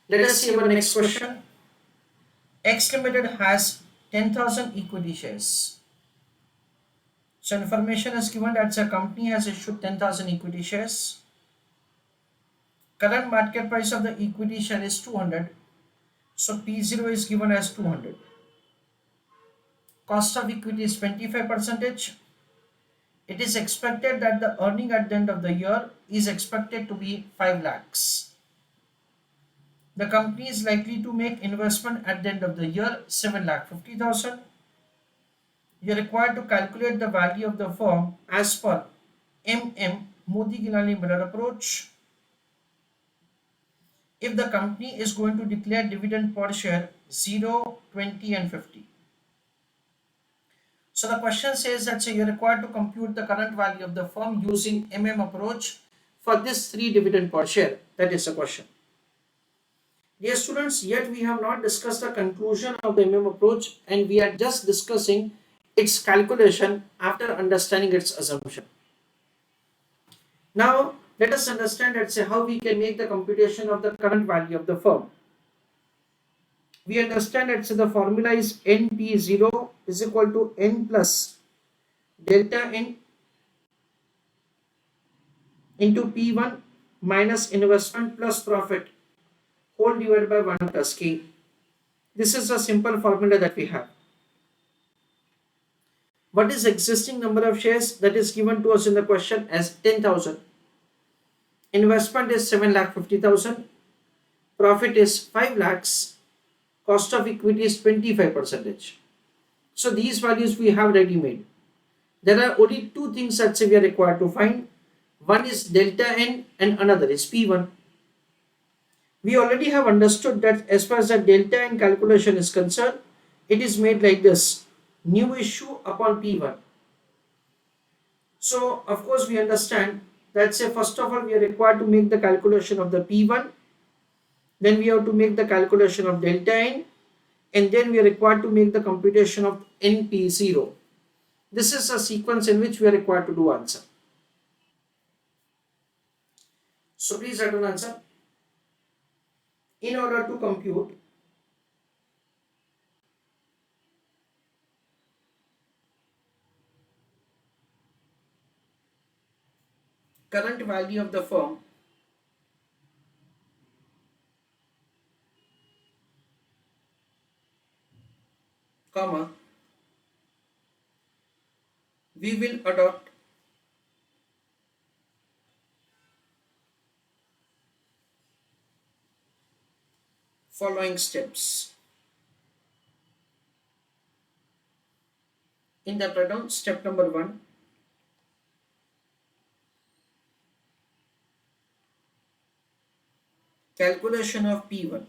Let us see our next question. X Limited has 10,000 equity shares. So information is given that the company has issued 10,000 equity shares. Current market price of the equity share is 200. So P0 is given as 200. Cost of equity is 25%. It is expected that the earning at the end of the year is expected to be 5 lakhs. The company is likely to make investment at the end of the year 7,50,000. You are required to calculate the value of the firm as per Modigliani Miller approach. If the company is going to declare dividend per share 0, 20 and 50. So the question says that you are required to compute the current value of the firm using approach for this 3 dividend per share. That is the question. Dear students, yet we have not discussed the conclusion of the approach, and we are just discussing its calculation after understanding its assumption. Now let us understand how we can make the computation of the current value of the firm. We understand that the formula is NP0 is equal to N plus delta N into P1 minus investment plus profit whole divided by 1 plus K. This is a simple formula that we have. What is existing number of shares that is given to us in the question as 10,000. Investment is 7,50,000. Profit is 5 lakhs. Cost of equity is 25%. So these values we have ready made. There are only two things that we are required to find. One is delta N and another is P1. We already have understood that as far as the delta N calculation is concerned, it is made like this: new issue upon P1. So of course we understand that first of all we are required to make the calculation of the P1, then we have to make the calculation of delta N, and then we are required to make the computation of NP0. This is a sequence in which we are required to do answer. So please write down answer. In order to compute current value of the firm comma, we will adopt following steps. In the breakdown, step number 1, calculation of P1.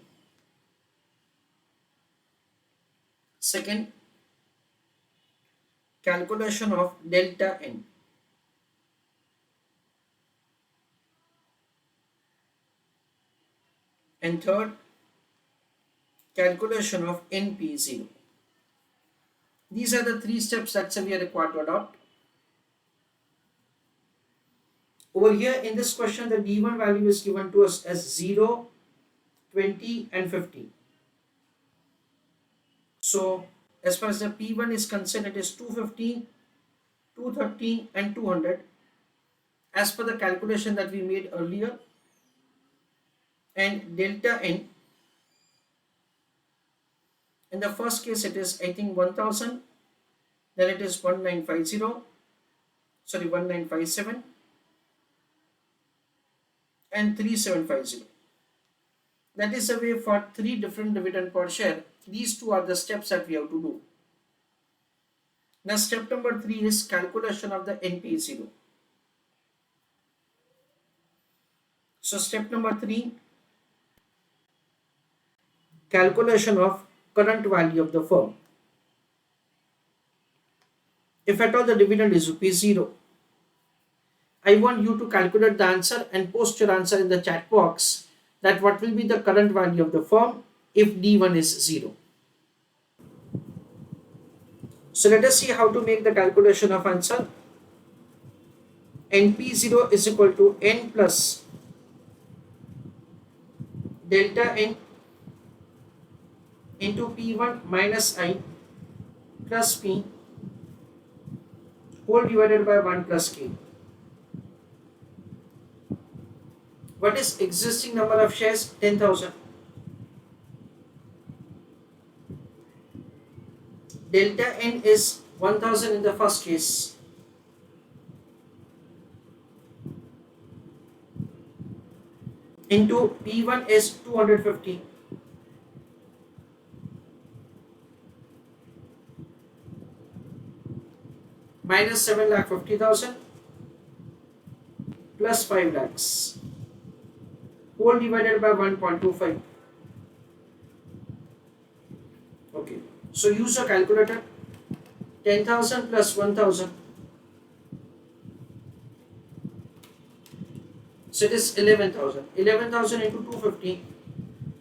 Second, calculation of delta N. And third, calculation of NP0. These are the 3 steps that we are required to adopt. Over here in this question, the D1 value is given to us as 0, 20 and 50. So as far as the P1 is concerned, it is 250, 230 and 200 as per the calculation that we made earlier. And delta N, in the first case it is I think 1000, then it is 1957 and 3750. That is the way for 3 different dividend per share. These 2 are the steps that we have to do. Now step number 3 is calculation of the NP0. So step number 3, calculation of current value of the firm. If at all the dividend is ₹0, I want you to calculate the answer and post your answer in the chat box that what will be the current value of the firm if D1 is 0. So let us see how to make the calculation of answer. NP0 is equal to N plus delta N into P1 minus I plus P whole divided by 1 plus K. What is existing number of shares? 10,000. Delta N is 1000 in the first case. Into P1 is 250. Minus 7,50,000 plus 5 lakhs whole divided by 1.25. Okay, so use your calculator. 10,000 plus 1,000, so it is 11,000. 11,000 into 250,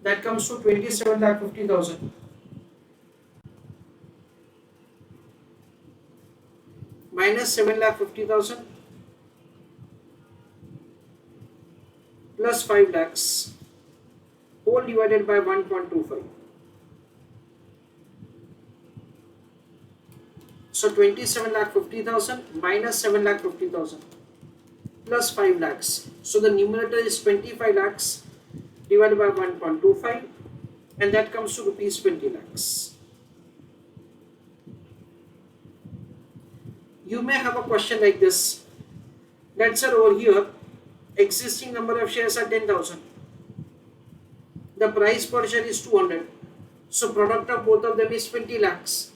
that comes to 27,50,000 minus 7,50,000 plus 5 lakhs whole divided by 1.25. So 27,50,000 minus 7,50,000 plus 5 lakhs. So the numerator is 25 lakhs divided by 1.25, and that comes to rupees 20 lakhs. You may have a question like this. Let's say over here, existing number of shares are 10,000. The price per share is 200. So product of both of them is 20 lakhs.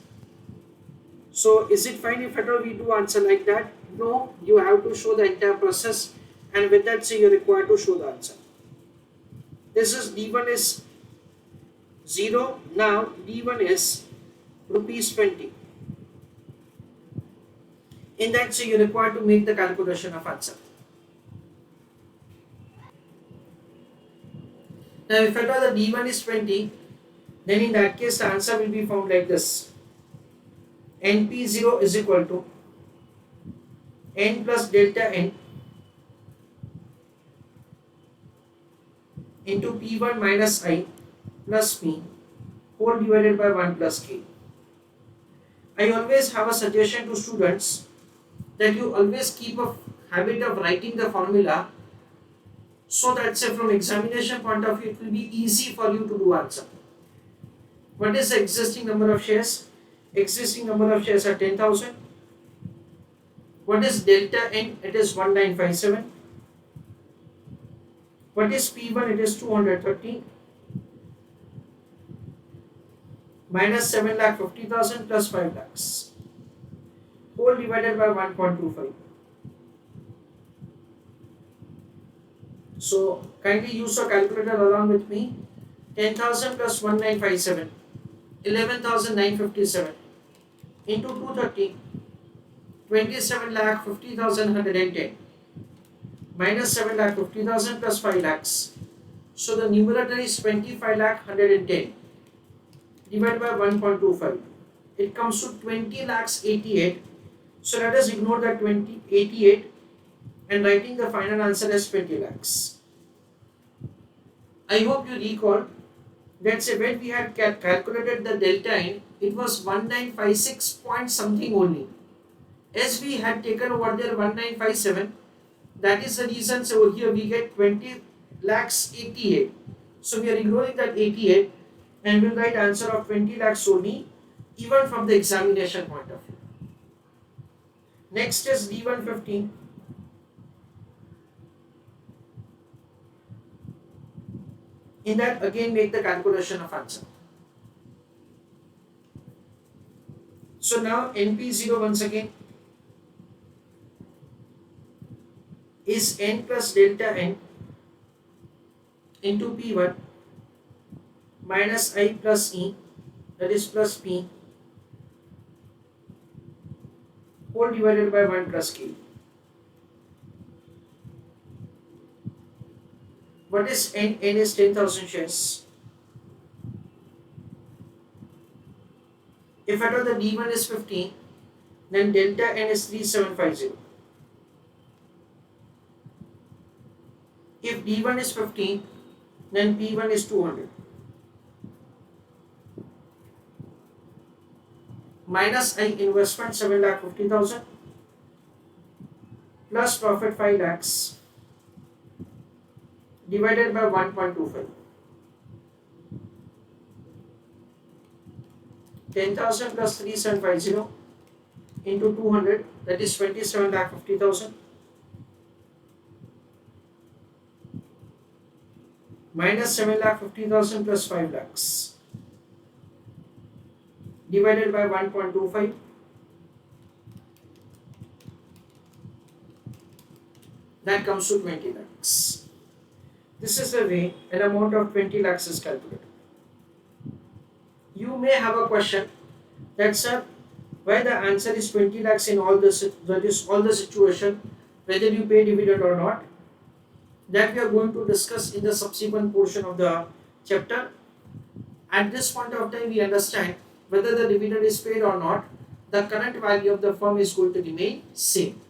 So is it fine if at all we do answer like that? No, you have to show the entire process, and with that say you are required to show the answer. This is D1 is 0, now D1 is rupees 20. In that say you are required to make the calculation of answer. Now if at all the D1 is 20, then in that case the answer will be found like this. NP0 is equal to N plus delta N into P1 minus I plus P whole divided by 1 plus K. I always have a suggestion to students that you always keep a habit of writing the formula, so that say from examination point of view it will be easy for you to do answer. What is the existing number of shares? Existing number of shares are 10,000. What is delta N? It is 1957. What is P1? It is 230. Minus 7,50,000 plus 5 lakhs. Whole divided by 1.25. So kindly use your calculator along with me. 10,000 plus 1957. 11,957 into 230, 27,50,110 minus 7,50,000 plus 5 lakhs. So the numerator is 25,110 divided by 1.25. It comes to 20 lakhs 88. So let us ignore that 88 and writing the final answer as 20 lakhs. I hope you recall. Let's say when we had calculated the delta N, it was 1956 point something only. As we had taken over there 1957, that is the reason so over here we get 20 lakhs 88. So we are ignoring that 88 and we'll write answer of 20 lakhs only, even from the examination point of view. Next is D115. In that again make the calculation of answer. So now NP0 once again is N plus delta N into P1 minus I plus E, that is plus P whole divided by 1 plus K. What is N? N is 10,000 shares. If at all the D1 is 15, then delta N is 3750. If D1 is 15, then P1 is 200. minus I investment 7,50,000 plus profit 5 lakhs divided by 1.25. 10,000 plus 3750 into 200, that is 27,50,000 minus 7,50,000 plus 5 lakhs divided by 1.25, that comes to 20 lakhs. This is the way an amount of 20 lakhs is calculated. You may have a question that, sir, why the answer is 20 lakhs in all this, that is all the situation, whether you pay dividend or not, that we are going to discuss in the subsequent portion of the chapter. At this point of time, we understand whether the dividend is paid or not, the current value of the firm is going to remain same.